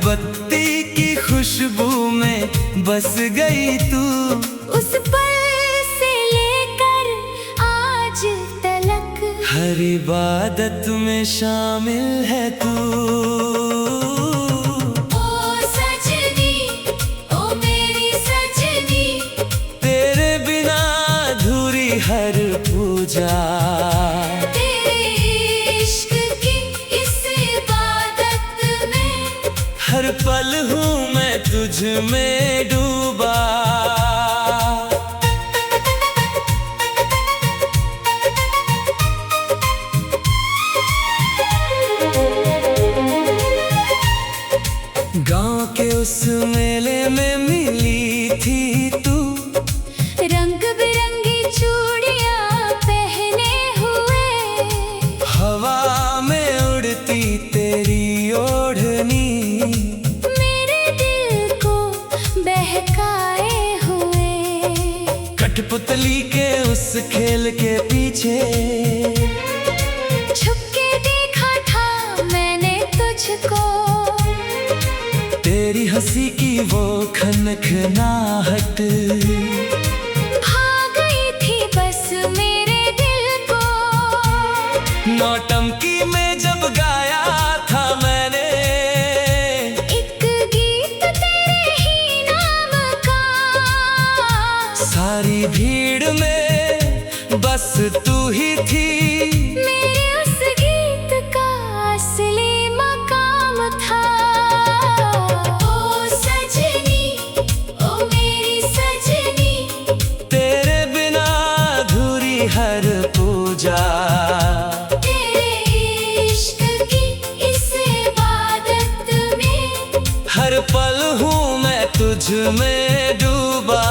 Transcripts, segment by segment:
अगरबत्ती की खुशबू में बस गई तू। उस पल से लेकर आज तलक हर इबादत में शामिल है तू। ओ सजनी, ओ मेरी सजनी, तेरे बिना अधूरी हर पूजा। हर पल हूँ मैं तुझ में डूबा। गांव के उस मेले में मिली थी तू। रंग बिरंगी चूड़ियां पहने हुए, हवा में उड़ती तेरी ओढ़नी, बहकाए हुए। कठपुतली के उस खेल के पीछे छुप के देखा था मैंने तुझको। तेरी हंसी की वो खनखनाहट भा गई थी बस मेरे दिल को। नौटंकी में जब गाया था मैंने सारी भीड़ में बस तू ही थी। मेरे उस गीत का असली मकाम था। ओ सजनी, ओ मेरी सजनी, तेरे बिना अधूरी हर पूजा। तेरे इश्क की इस इबादत में हर पल हूँ मैं तुझ में डूबा।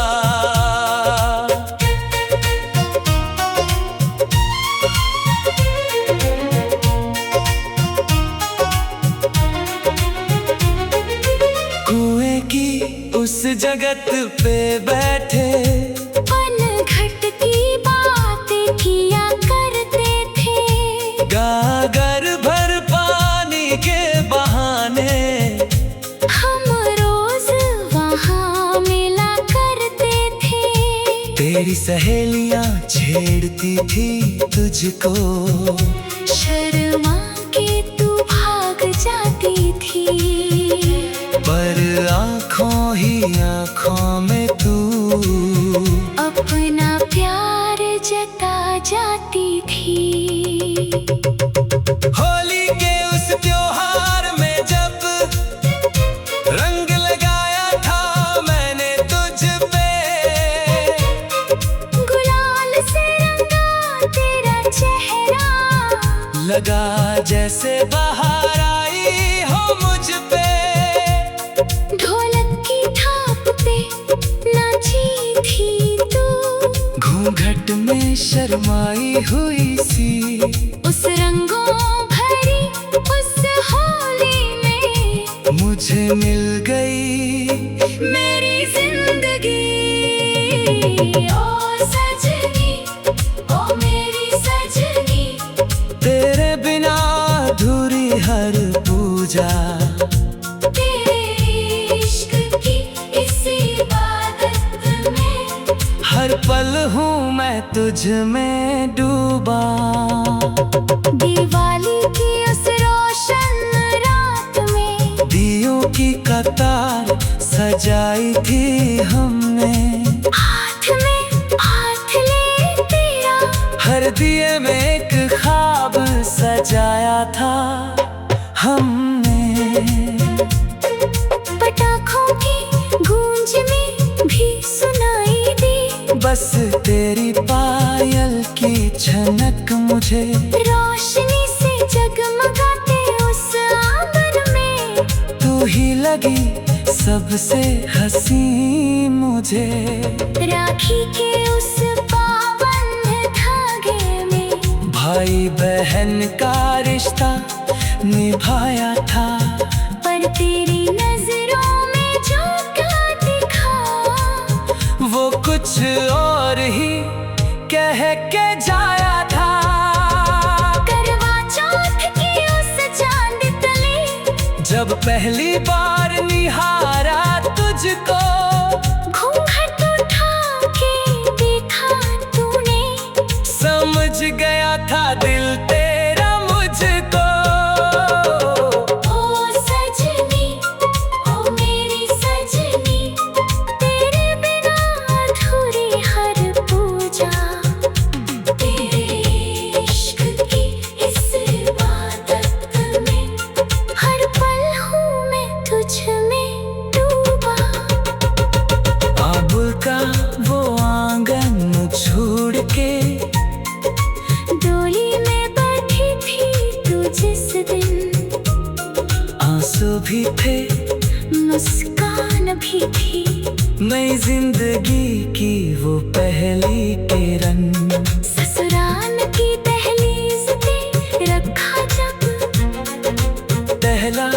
उस जगत पे बैठे पनघट की बातें किया करते थे। गागर भर पानी के बहाने हम रोज वहाँ मिला करते थे। तेरी सहेलियाँ छेड़ती थी तुझको, शर्मा के तू भाग जाती थी। पर आँखों ही आँखों में तू अपना प्यार जता जाती थी। होली के उस त्योहार में जब रंग लगाया था मैंने तुझ पे, गुलाल से रंगा तेरा चेहरा, लगा जैसे बाहर आई हो मुझ पे। ढोलक की थाप पे नाची थी तू, घूंघट में शर्माई हुई सी। उस रंगों भरी उस होली में मुझे मिल गई मेरी जिंदगी। ओ सजनी, ओ मेरी सजनी, तेरे बिना अधूरी हर पूजा। हर पल हूँ मैं तुझ में डूबा। दिवाली की उस रोशन रात में दियों की कतार सजाई थी हमने, हाथ में हाथ ले तेरा। हर दिए में एक ख्वाब सजाया था हमने। पटाखों की गूंज में भी सुनाई दी बस तेरी पायल की छनक मुझे। रोशनी से जगमगाते उस आंगन में तू ही लगी सबसे हंसी मुझे। राखी के उस पावन धागे में भाई बहन का रिश्ता निभाया था। पर तेरी नजरों में जो क्या दिखा, वो कुछ और ही कह के जाया था। करवा चौथ की उस चांद तले जब पहली बार निहारा तुझको, घूंघट उठा के देखा तूने, समझ गया था दिल तेरा मुझको। ओ सजनी, ओ मेरी सजनी, तेरे बिना अधूरी हर पूजा। तेरे इश्क की इस इबादत में हर पल हूँ मैं तुझ में डूबा। आबुल का वो आंगन छोड़ के, डोली में बैठी थी तू जिस दिन, आंसू भी थे मुस्कान भी थी, नई जिंदगी की वो पहली किरण। ससुराल की दहलीज पे रखा जब पहला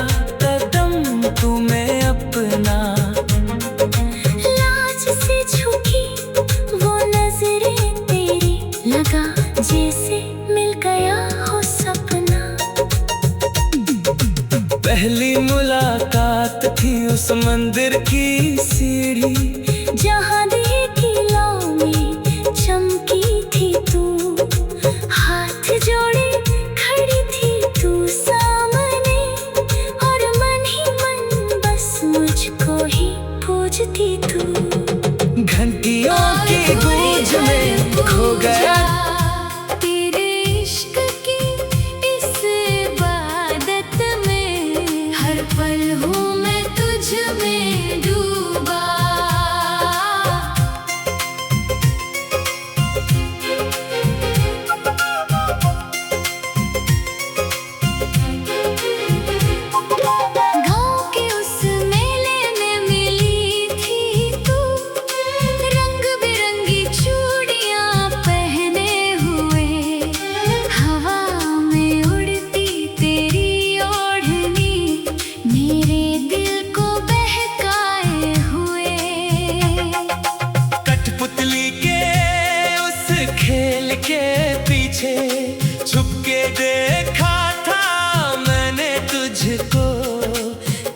कदम तुम्हें अपना, लाज से झुकी वो नजरें तेरी, लगा जैसे मिल गया हो सपना। पहली मुलाकात थी उस मंदिर की सीढ़ी, जहाँ देखी लौ में चमकी थी तू, हाथ जोड़े खड़ी थी तू सामने, और मन ही मन बस मुझको ही पूजती तू। घंटियों की गूंज में खो गया, तेरे इश्क की इस इबादत में हर पल हूँ मैं तुझ में डूबा। गाँव के उस मेले में मिली थी तू, रंग बिरंगी चूड़ियाँ पहने हुए, हवा में उड़ती तेरी ओढ़नी, मेरे दिल को बहकाए हुए। कठपुतली के उस खेल के पीछे छुप के देखा था मैंने तुझको,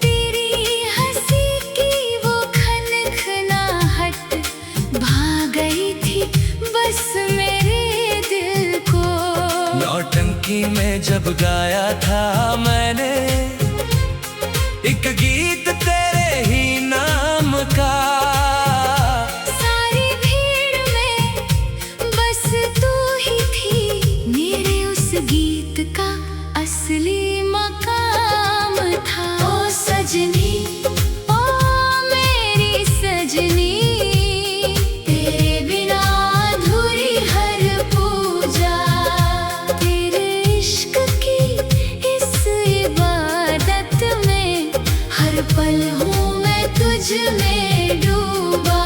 तेरी हंसी की वो खनखनाहट भा गई थी बस मेरे दिल को। नौटंकी में जब गाया था मैंने एक गीत तेरे ही नाम का, सारी भीड़ में बस तू ही थी, मेरे उस गीत का असली मकाम था। ओ सजनी, ओ मेरी सजनी, तेरे बिना अधूरी हर पूजा। तेरे इश्क की इस इबादत में हर पल हूँ मैं तुझ में डूबा।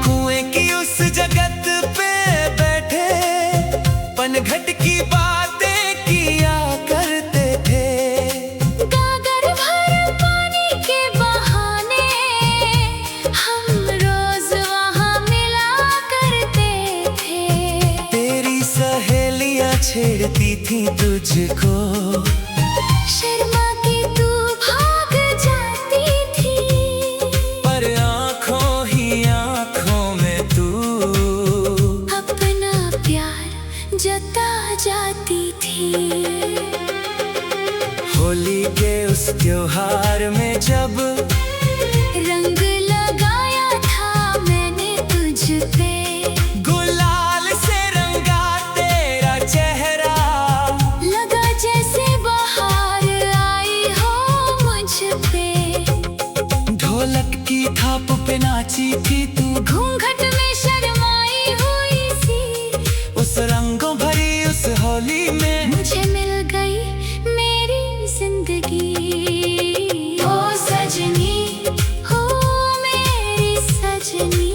कुएं की उस जगत पे बैठे पनघट की बातें किया करते थे, गागर भर पानी के बहाने हम रोज वहाँ मिला करते थे। तेरी सहेलियां छेड़ती थी तुझको, शर्मा के तू भाग जाती थी, पर आंखों ही आंखों में तू अपना प्यार जता जाती थी। होली के उस त्योहार में जब रंग लगाया था मैंने तुझ पे, गुलाल से रंगा तेरा चेहरा, लगा जैसे बहार आई हो मुझ पे। ढोलक की थाप पे नाची थी तू, घूंघट में शर्माई हुई सी, उस रंगों भरी उस होली में मुझे मिल गई मेरी जिंदगी। ओ सजनी, हो मेरी सजनी,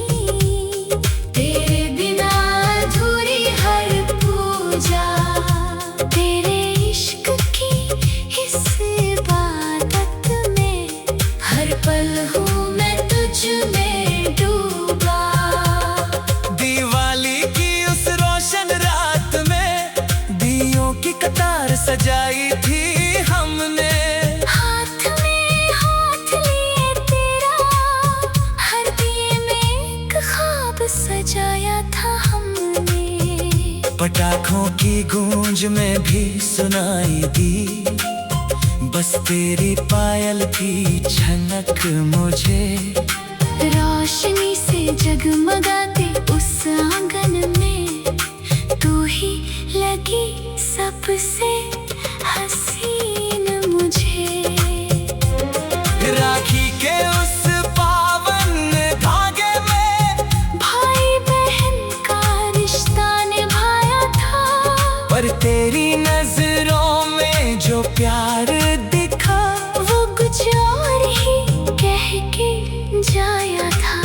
तेरे बिना अधूरी हर पूजा। तेरे इश्क की इस इबादत में हर पल हूँ मैं तुझ में डूबा। लाखों की गूंज में भी सुनाई दी, बस तेरी पायल की छनक मुझे। रोशनी से जगमगाते उस आंगन में तू ही लगी सबसे हसीन मुझे। राखी के उस पावन धागे में भाई बहन का रिश्ता निभाया था, पर तेरी नजरों में जो प्यार दिखा वो कुछ और ही कह के जाया था।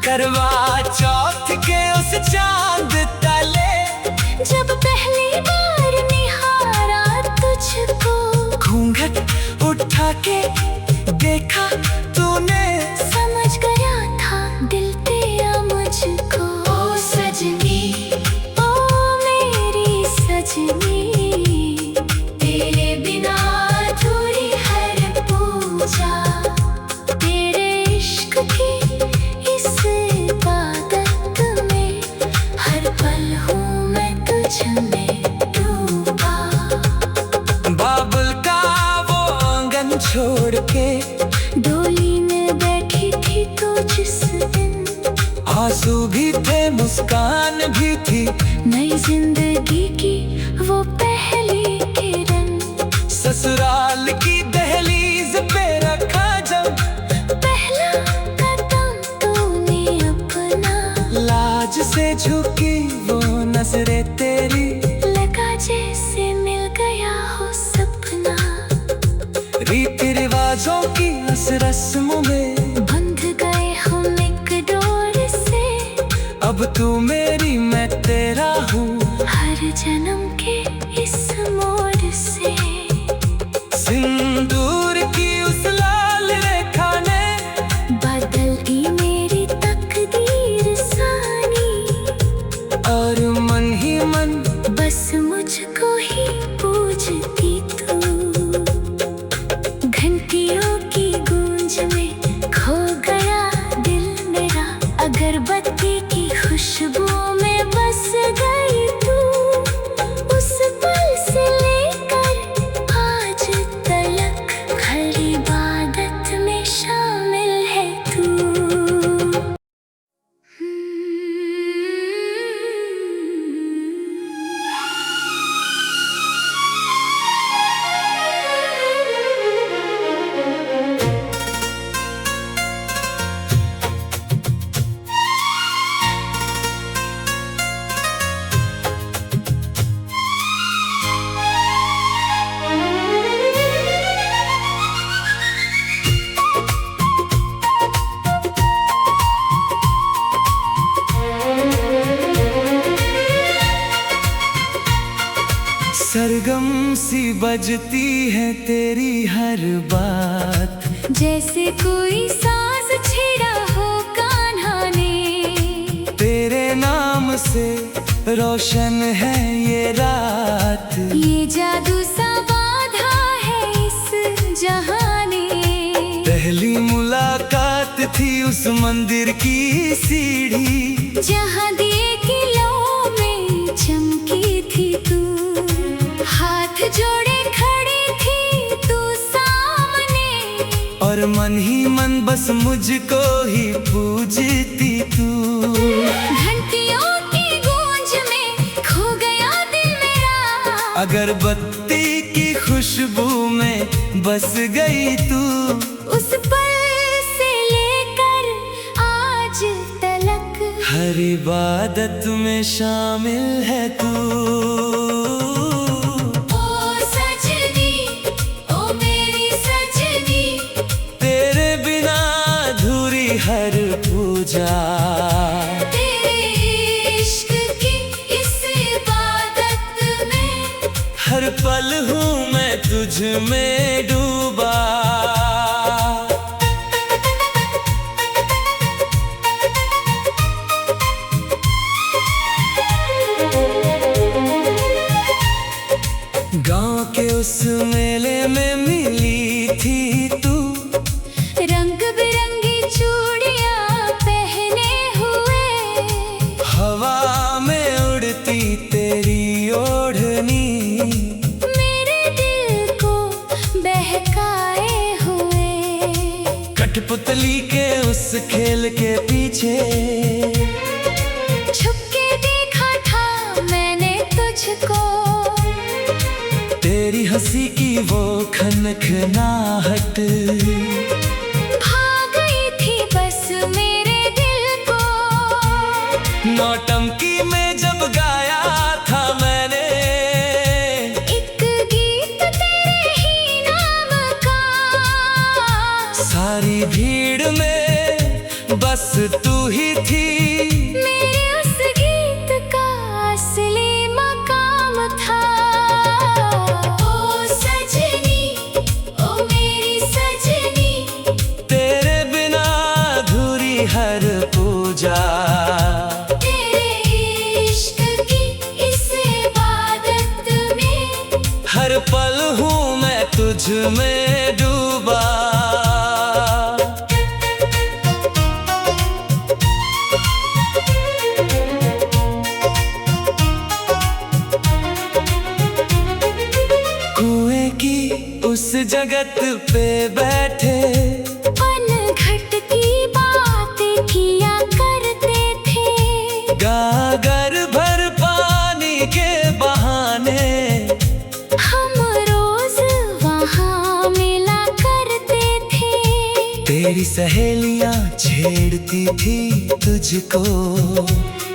करवा चौथ के उस चांद तले जब पहली बार निहारा तुझको, घूंघट उठा के देखा तूने, समझ गया था दिल तेरा मुझको। ओ सजनी, ओ मेरी सजनी, तेरे बिना अधूरी हर पूजा। तेरे इश्क की इस इबादत में हर पल हूँ मैं तुझ में डूबा। बाबुल का वो आंगन छोड़ के डोली में बैठी थी तू जिस दिन, आंसू भी थे मुस्कान भी थी, नई जिंदगी की वो पहली किरण। ससुराल की दहलीज पे रखा जब पहला कदम तूने अपना, लाज से झुकी वो नजरें तेरी, लगा जैसे मिल गया हो सपना। रीति रिवाजों की उस रस्मों में बंध गए हम एक डोर से, अब तू मेरी मैं तेरा हूँ। हर जन्म के इस मोड़ से सिंदूर की उस लाल रेखा ने बदल दी मेरी तकदीर सानी, और मन ही मन बस मुझको ही पूजती तू। घंटियों की गूंज में खो गया दिल मेरा, अगरबत्ती की खुशबू में बस गई तू। उस पल से लेकर आज तलक हर इबादत में शामिल है तू। सरगम सी बजती है तेरी हर बात, जैसे कोई साज छेड़ा हो कान्हा ने। तेरे नाम से रोशन है ये रात, ये जादू सा बाधा है इस जहां ने। पहली मुलाकात थी उस मंदिर की सीढ़ी, जहां दिए की लौ में चमकी थी तू। हाथ जोड़े खड़ी थी तू सामने, और मन ही मन बस मुझको ही पूजती तू। घंटियों की गूंज में खो गया दिल मेरा, अगरबत्ती की खुशबू में बस गई तू। उस पल से लेकर आज तलक हर इबादत में शामिल है तू। ओ सजनी, ओ मेरी सजनी, तेरे बिना अधूरी हर पूजा। तेरे इश्क की इस इबादत में हर पल हूँ मैं तुझ में डूबा। गांव के उस मेले में मिली थी तू, रंग बिरंगी चूड़ियां पहने हुए, हवा में उड़ती तेरी आए हुए। कठपुतली के उस खेल के पीछे छुप के देखा था मैंने तुझको। तेरी हंसी की वो खनखनाहट भाग गई थी बस मेरे दिल को। नौटंकी में जब गाया था मैंने एक गीत तेरे ही नाम का। सारी भीड़ में बस तू ही थी। मेरे उस गीत का असली मकाम था। ओ सजनी, ओ मेरी सजनी, तेरे बिना अधूरी हर पूजा। तेरे इश्क की इस इबादत में हर पल हूँ मैं तुझ में डूबा। कुएं की उस जगत पे बैठे पनघट की बातें किया करते थे। गागर भर पानी के बहाने हम रोज वहाँ मिला करते थे। तेरी सहेलियां छेड़ती थी तुझको।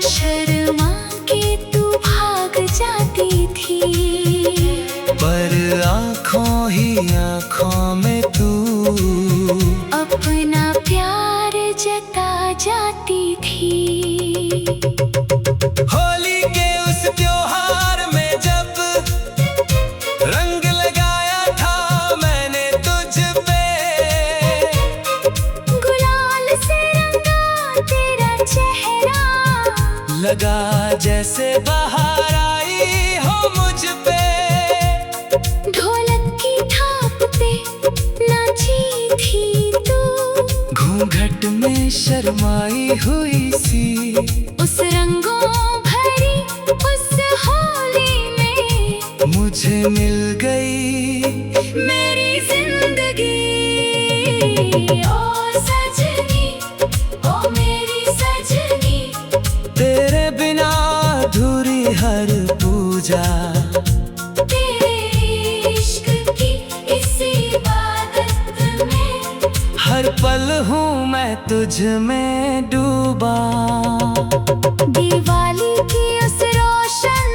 शर्मा के तू भाग जाती थी। पर आँखों ही आँखों में तू अपना प्यार जता जाती थी। होली के उस त्योहार में जब रंग लगाया था मैंने तुझ पे। गुलाल से रंगा तेरा चेहरा। लगा जैसे बाहर आई हो मुझ पे। ढोलक की थाप पे नाची थी तू। घूंघट में शर्माई हुई सी। उस रंगों भरी उस होली में मुझे मिल गई मेरी जिंदगी। ओ सजनी, ओ मेरी सजनी, तेरे बिना अधूरी हर पूजा। तेरे इश्क की इस इबादत में हर पल हूँ मैं तुझ में डूबा। दिवाली की उस रोशन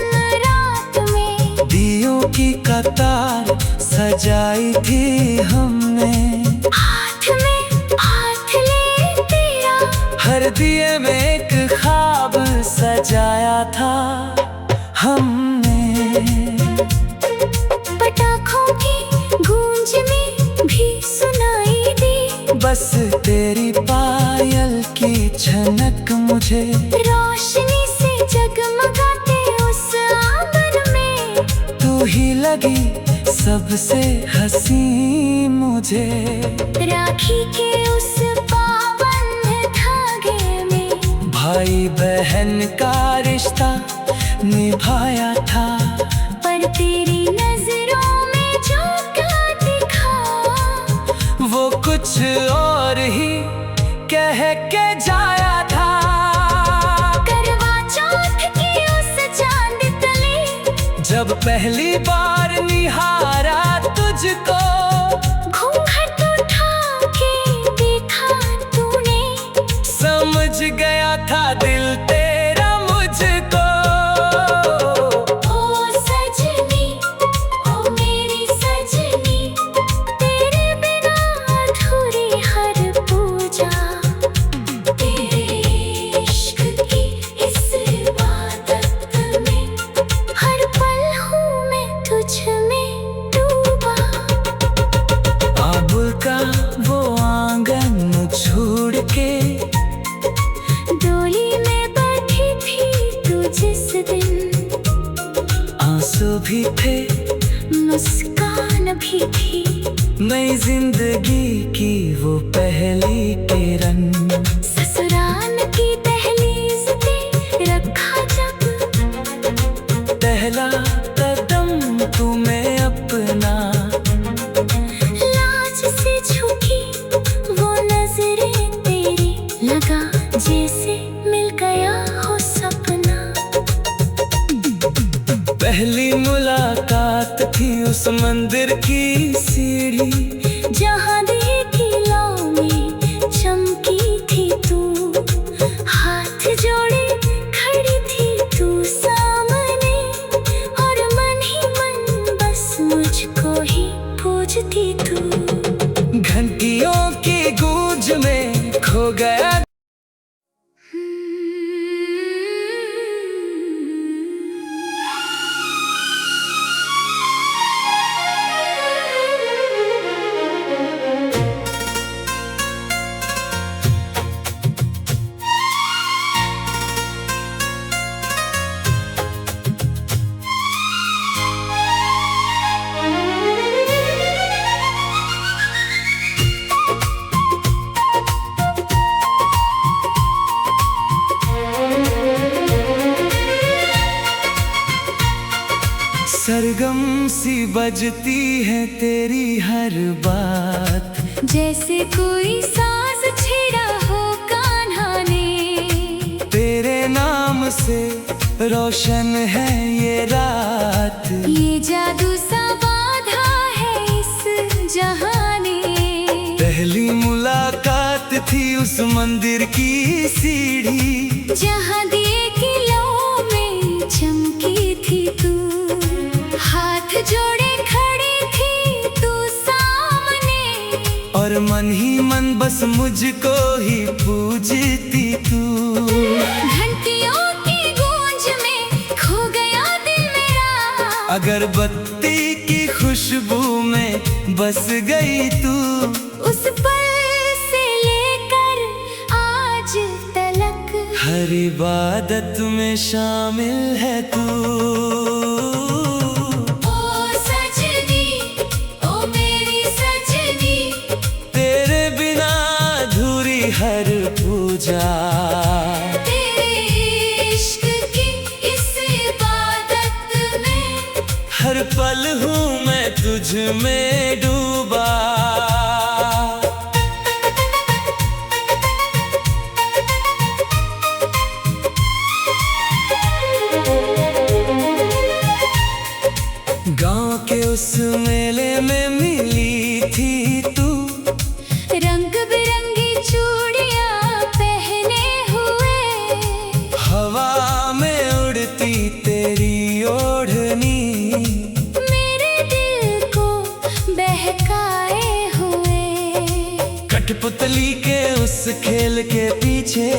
रात में दियों की कतार सजाई थी हमने। हाथ में हाथ ले तेरा हर दिए में एक ख्वाब सजाया था हमने। पटाखों की गूंज में भी सुनाई दी। बस तेरी पायल की छनक मुझे रोशनी से जगमगाते उस आंगन में तू ही लगी सबसे हंसी मुझे। राखी के उस पावन धागे में भाई बहन का रिश्ता निभाया था। पर तेरी नजरों में जो क्या दिखा वो कुछ और ही कह के जाया था। करवा चौथ की उस चांद तले जब पहली बार निहारा तुझको। घूंघट उठा के देखा तूने। समझ गया था दिल तेरा मुझको। ओ सजनी, ओ मेरी सजनी, तेरे बिना अधूरी हर पूजा। तेरे इश्क की इस इबादत में हर पल हूँ मैं तुझ में डूबा। अब का वो आंगन छोड़ के डोली में बैठी थी तू जिस दिन। आंसू भी थे मुस्कान भी थी। नई जिंदगी की वो पहली किरण। ससुराल की दहलीज पे रखा जब पहला कदम तुम्हें अपना। लाल तुझसे झुकी वो नजरें तेरी, लगा जैसे मिल गया हो सपना। पहली मुलाकात थी उस मंदिर की सीढ़ी, जहाँ देखी लौ में चमकी थी तू, हाथ जोड़े खड़ी थी तू सामने, और मन ही मन बस मुझको ही पूजती तू। घंटियों की गूंज में खो गया सरगम सी बजती है तेरी हर बात, जैसे कोई साज छेड़ा हो कान्हा ने, तेरे नाम से रोशन है ये रात, ये जादू सा बांधा है इस जहां ने। पहली मुलाकात थी उस मंदिर की सीढ़ी, जहाँ देखी लौ में चमकी थी तू, हाथ जोड़े खड़ी थी तू सामने, और मन ही मन बस मुझको ही पूजती तू। घंटियों की गूंज में खो गया दिल मेरा, अगरबत्ती की खुशबू में बस गई तू। उस पल से लेकर आज तलक हर इबादत में शामिल है तू। हर पूजा तेरे इश्क की इस इबादत में, हर पल हूँ मैं तुझ में डूबा। गांव के उस मेले में मिली थी तू, रंग बिरंगी चूड़ियां पहने हुए, हवा में उड़ती तेरी ओढ़नी, मेरे दिल को बहकाए हुए। कठपुतली के उस खेल के पीछे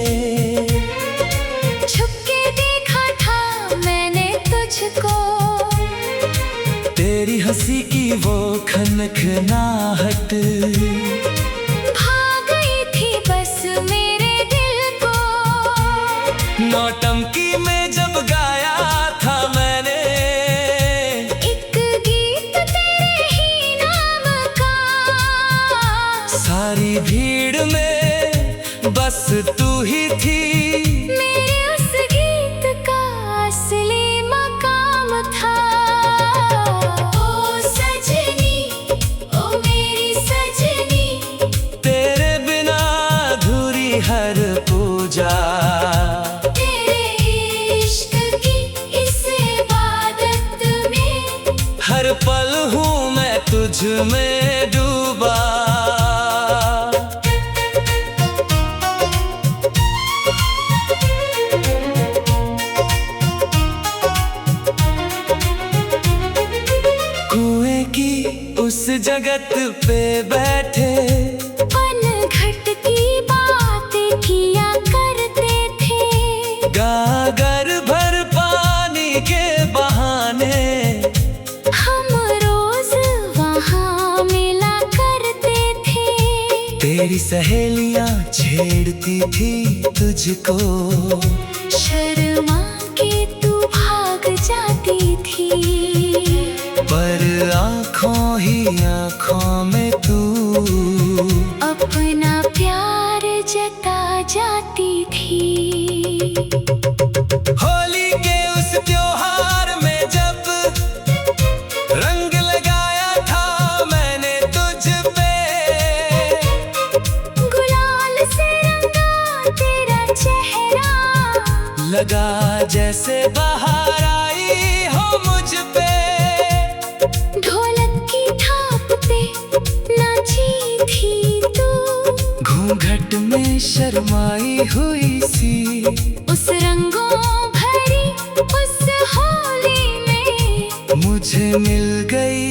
छुपके देखा था मैंने तुझको, तेरी हंसी की वो खनखनाहट, भाग गई थी बस मेरे दिल को। नौटंकी में जब गाया था मैंने एक गीत तेरे ही नाम का, सारी भीड़ में बस तू ही थी, मेरे उस गीत का असली मकाम था। ओ सजनी, ओ मेरी सजनी, तेरे बिना अधूरी हर पूजा, तेरे इश्क की इस इबादत में, हर पल हूँ मैं तुझ में डूबा। कुएं की उस जगत पे बैठे पनघट की बातें किया करते थे, गागर भर पानी के बहाने हम रोज वहाँ मिला करते थे। तेरी सहेलियां छेड़ती थी तुझको, शर्मा के तू भाग जाती थी, पर आँखों ही आँखों में तू अपना प्यार जता जाती थी। होली के उस त्योहार में जब रंग लगाया था मैंने तुझ पे, लगा जैसे बाहर आई हो मुझ पे। ढोलक की थाप पे नाची थी तू, घूंघट में शर्माई हुई सी। उस रंगों भरी उस होली में मुझे मिल गई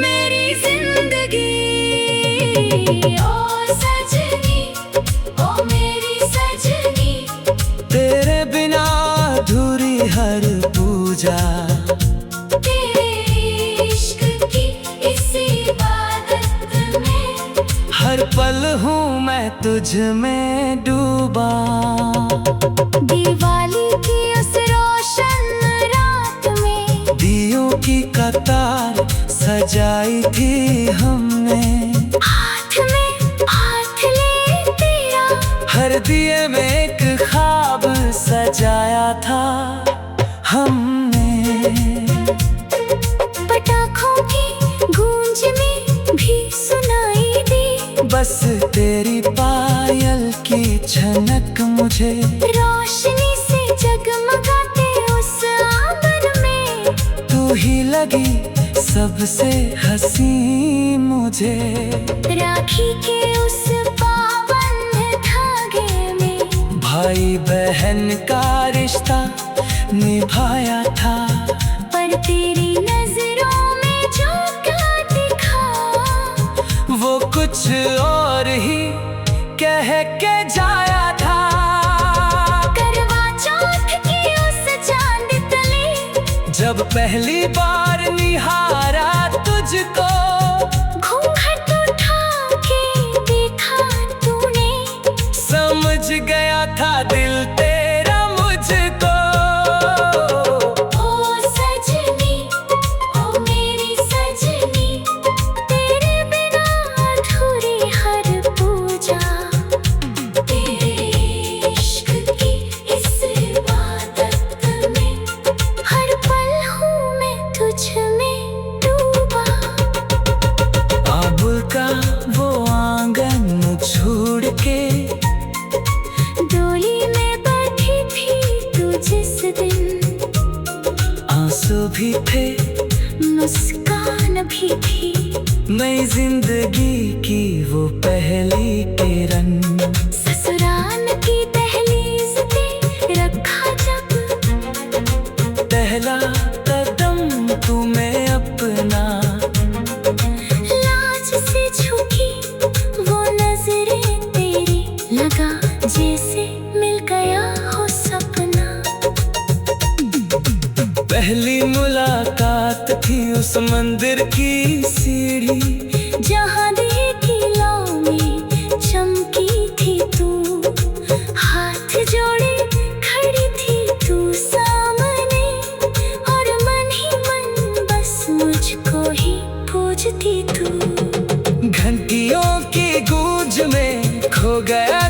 मेरी जिंदगी। ओ सजनी, ओ मेरी सजनी, तेरे बिना अधूरी हर पूजा। तेरे इश्क की इस इबादत में हर पल हूँ मैं तुझ में डूबा। दिवाली की उस रोशन रात में दियों की कतार सजाई थी हमने। हाथ में हाथ ले तेरा, हर दिए में एक ख्वाब सजाया था हमने। पटाखों की गूंज में भी सुनाई दी बस तेरी पायल की छनक मुझे। रोशनी से जगमगाते उस आंगन में तू ही लगी सबसे हंसी मुझे। राखी के उस पावन धागे में भाई बहन का रिश्ता निभाया था। पर तेरी नजरों में जो क्या दिखा, वो कुछ और ही कह के जाया था। करवा चौथ की उस चांद तले जब पहली बार निहारा तुझको, घूंघट उठा के देखा तूने, समझ गया था दिल तेरा मुझको। ओ सजनी, ओ मेरी सजनी, तेरे बिना अधूरी हर पूजा। तेरे इश्क की इस इबादत में हर पल हूँ मैं तुझ में डूबा। आबुल का वो आंगन छोड़ के डोली में बैठी थी तू जिस दिन, आंसू भी थे मुस्कान भी थी, नई जिंदगी की वो पहली किरण। ससुराल की दहलीज पे रखा जब पहला कदम तुम्हें अपना। लाज से झुकी वो नजरें तेरी, लगा जैसे मिल गया हो सपना। पहली मुलाकात थी उस मंदिर की सीढ़ी, जहाँ दिए की लौ में चमकी थी तू, हाथ जोड़े खड़ी थी तू सामने, और मन ही मन बस मुझको ही पूजती तू। घंटियों की गूंज में खो गया।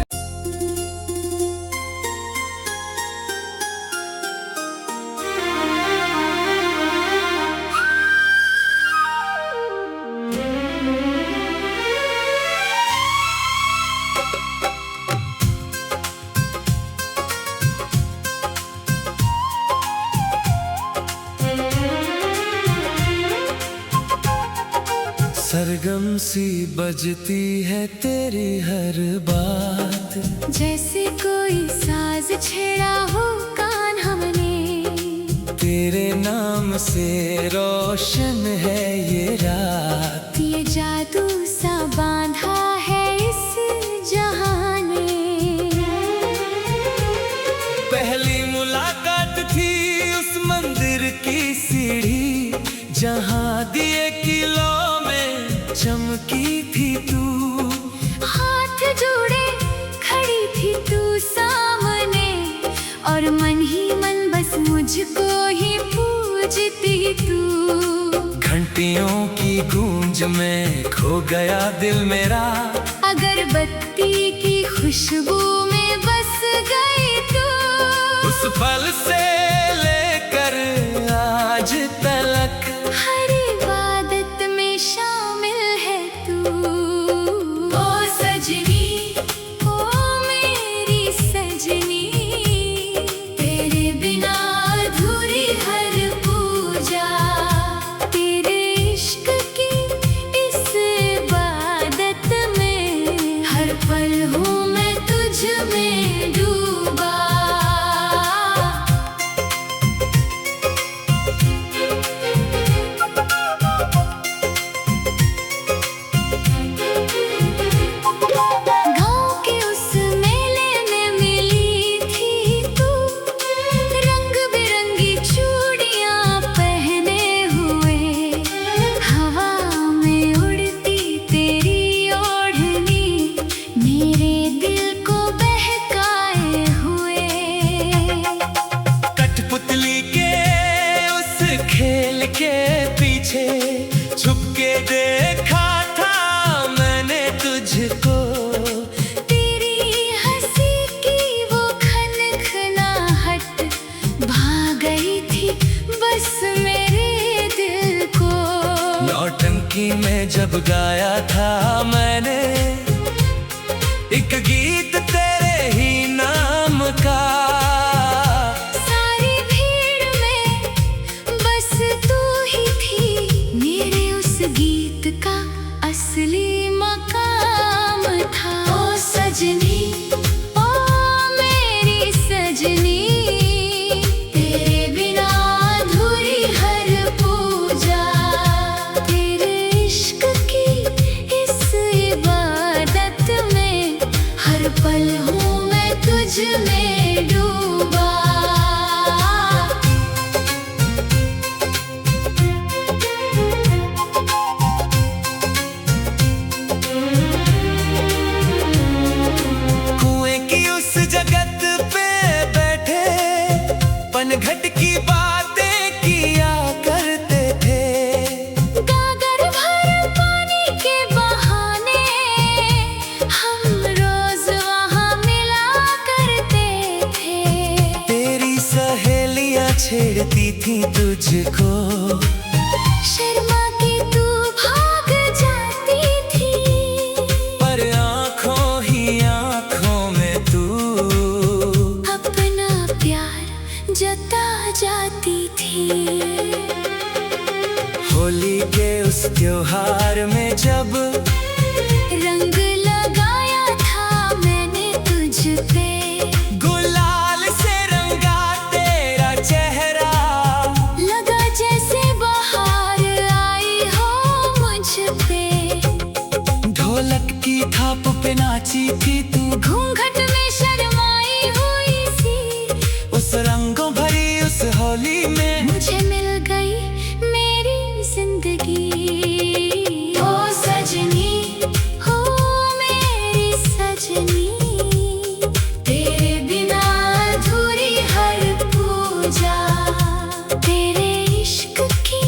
सरगम सी बजती है तेरी हर बात, जैसे कोई साज छेड़ा हो कान हमने, तेरे नाम से रोशन है ये रात। ये जादू सा बांधा है इस जहां ने। पहली मुलाकात थी उस मंदिर की सीढ़ी, जहाँ दिए की लौ में चमकी थी तू, हाथ जोड़े खड़ी थी तू सामने, और मन ही मन बस मुझको ही पूजती तू। घंटियों की गूंज में खो गया दिल मेरा, अगरबत्ती की खुशबू में बस गई तू। उस पल से लेकर आज तलक हर इबादत में शामिल है तू। ओ सजनी, ओ मेरी सजनी, गाँव के उस मेले में मिली थी तू, रंग बिरंगी चूड़ियाँ पहने हुए, हवा में उड़ती तेरी ओढ़नी मेरे दिल को बहकाए हुए। कठपुतली के उस खेल के पीछे छुप के देखा था मैंने तुझको, तेरी हंसी की वो खनखनाहट भा गई थी बस मेरे दिल को। नौटंकी में जब गाया था मैंने एक गीत तेरे ही नाम का, सारी भीड़ में बस तू ही थी, मेरे उस गीत का असली मकाम था। ओ सजनी, ओ मेरी सजनी, तेरे बिना अधूरी हर पूजा, तेरे इश्क की इस इबादत में हर पल हूँ मैं तुझ में डूबा। कुएं की उस जगत पे बैठे पनघट की बातें किया करते थे, गागर भर पानी के बहाने हम रोज वहाँ मिला करते थे। तेरी सहेलियां छेड़ती थी तुझको, शर्मा के तू भाग जाती थी, पर आंखों ही आंखों में तू अपना प्यार जता जाती थी। होली के उस त्योहार में जब रंग लगाया था मैंने तुझ पे, गुलाल से रंगा तेरा चेहरा, लगा जैसे बहार आई हो मुझ पे। ढोलक की थाप पे नाची थी तू, घूंघट में शर्माई हुई सी, उस रंगों भरी उस होली में मुझे मिल गई मेरी जिंदगी। ओ सजनी, हो मेरी सजनी, तेरे बिना अधूरी हर पूजा, तेरे इश्क की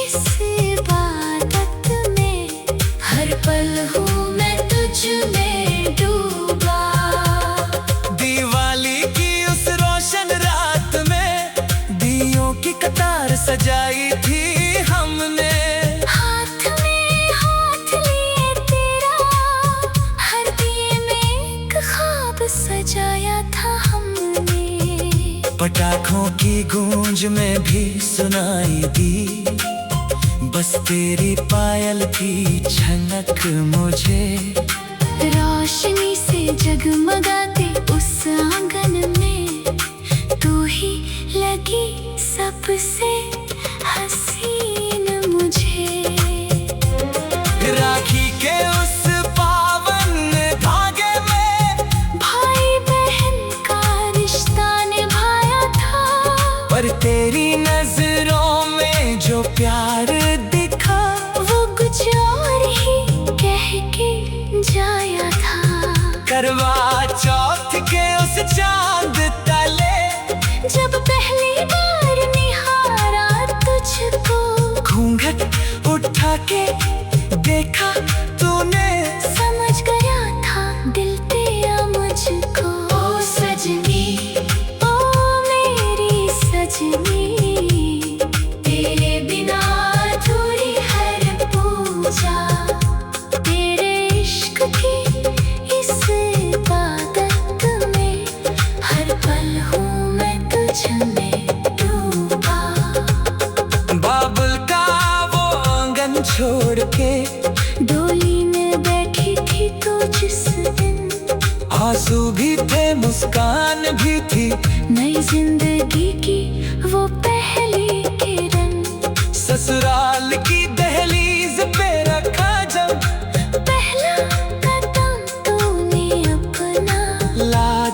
इस इबादत में हर पल हूँ मैं तुझ में डूबा। दिवाली की उस रोशन रात में दियों की कतार सजाई थी हमने, हाथ में हाथ लिए तेरा, हर दिए में एक ख्वाब सजाया था हमने। पटाखों की गूंज में भी सुनाई दी बस तेरी पायल की छनक मुझे, रोशनी से जगमगाते उस आंगन में तू ही लगी सबसे हसीन मुझे। राखी के उस पावन धागे में भाई बहन का रिश्ता निभाया था, पर तेरी नजरों में जो प्यार दिखा वो कुछ और ही कह के जाया था। करवा चौथ के उस चांद तले जब पहली बार निहारा तुझको, घूंघट उठा के देखा तूने, समझ गया था दिल तेरा मुझको। ओ सजनी, ओ मेरी सजनी, तेरे बिना अधूरी हर पूजा, तेरे इश्क की इस इबादत में हर पल हूँ मैं तुझ में डूबा। बाबुल का वो आंगन छोड़ के डोली में बैठी थी तो जिस दिन, आंसू भी थे मुस्कान भी थी, नई जिंदगी की वो पहली किरण, ससुराल की दहलीज पे रखा जब पहला कदम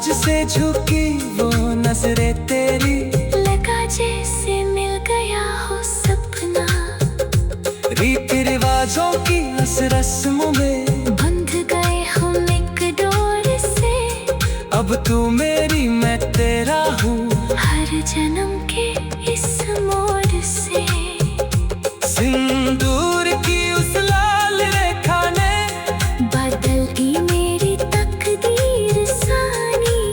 मुझसे झुकी वो नजरें तेरी, लगा जैसे मिल गया हो सपना। रीति रिवाजों की इस रस्मों में बंध गए हम एक डोर से, अब तू मेरी मैं तेरा हूँ, हर जन्म के इस मोड़ से। सिंदूर की उस लाल रेखा ने बदल दी मेरी तकदीर सानी,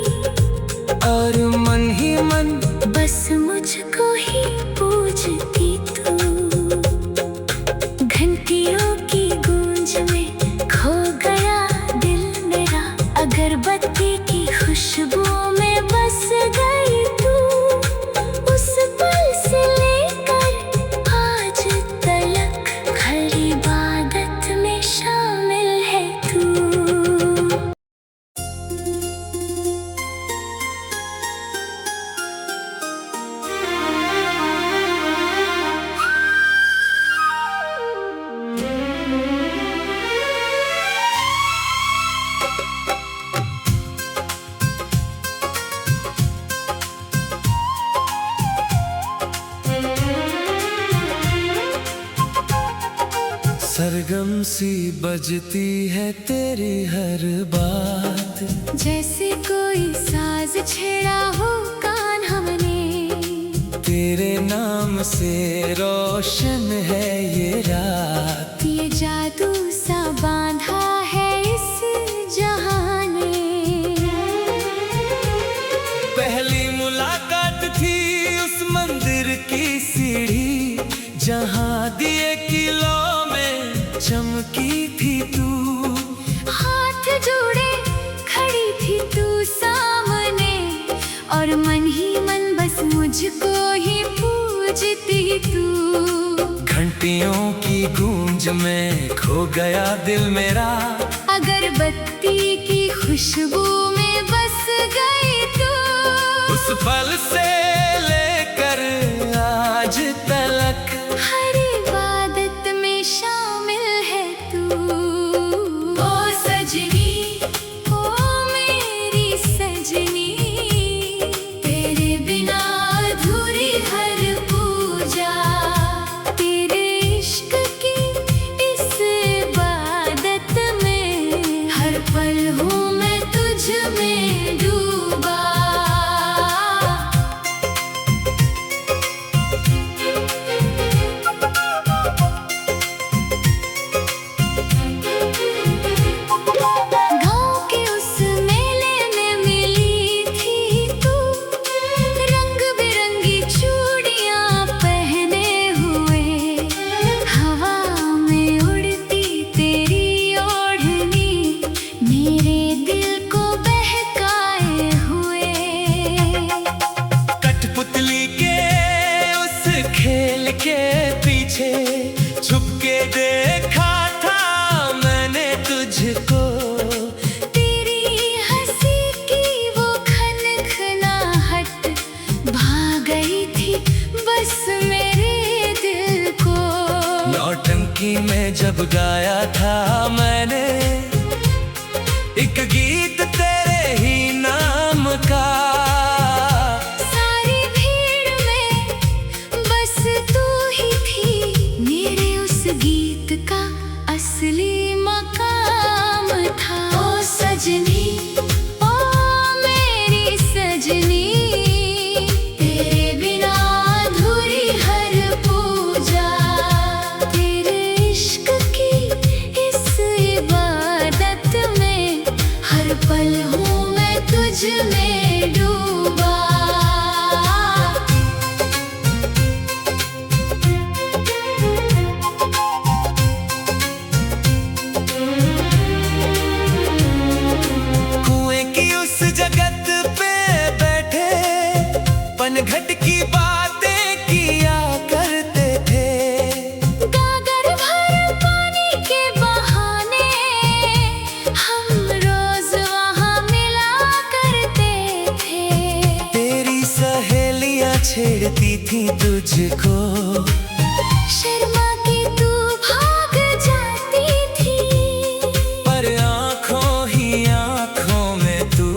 और मन ही मन बस मुझको ही पूजती तू। घंटियों की गूंज में खो गया दिल मेरा, अगरबत्ती की खुशबू में बस गई तू। उस पल से लेकर आज तलक हर इबादत में शामिल है तू। सरगम सी बजती है तेरी हर बात, जैसे कोई साज छेड़ा हो कान हमने, तेरे नाम से रोशन है ये रात। ये जादू सा बांधा है इस जहां ने। पहली मुलाकात थी उस मंदिर की सीढ़ी, जहाँ दिए किलो में चमकी थी तू। हाथ जोड़े खड़ी थी तू सामने, और मन ही मन बस मुझको ही पूजती तू। घंटियों की गूंज में खो गया दिल मेरा, अगरबत्ती की खुशबू में बस गई तू। उस पल से लेकर आज तलक हर इबादत में शामिल है तू। ओ सजनी, ओ मेरी सजनी, तेरे बिना अधूरी हर पूजा। तेरे इश्क की इस इबादत में हर पल हूँ मैं तुझ में डूबा। गाँव के उस मेले में मिली थी तू, रंग बिरंगी चूड़ियाँ पहने हुए, हवा में उड़ती तेरी ओढ़नी, मेरे दिल को बहकाए हुए। कठपुतली के उस खेल के पीछे छुप के देखा था मैंने तुझको। तेरी हंसी की वो खनखनाहट भा गई थी बस मेरे दिल को। नौटंकी में जब गाया था मैंने एक गीत तेरे ही नाम का, सारी भीड़ में बस तू ही थी, मेरे उस गीत का असली मकाम था। ओ सजनी, ओ मेरी सजनी, तेरे बिना अधूरी हर पूजा। तेरे इश्क की इस इबादत में हर पल हूँ मैं तुझ में डूबा। कुएं की उस जगत पे बैठे पनघट की बातें किया करते थे। गागर भर पानी के बहाने हम रोज वहाँ मिला करते थे। तेरी सहेलियां छेड़ती थी तुझको, शर्मा के तू भाग जाती थी, पर आंखों ही आंखों में तू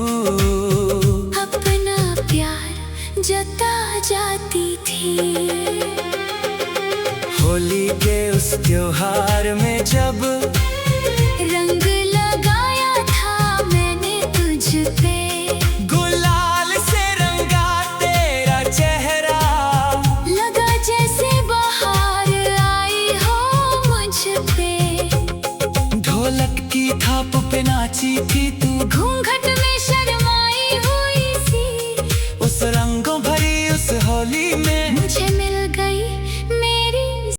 होली के उस त्योहार में जब रंग लगाया था मैंने तुझ पे, गुलाल से रंगा तेरा चेहरा, लगा जैसे बाहर आई हो मुझ पे। ढोलक की थाप पे नाची थी तू, घूंघट में शर्म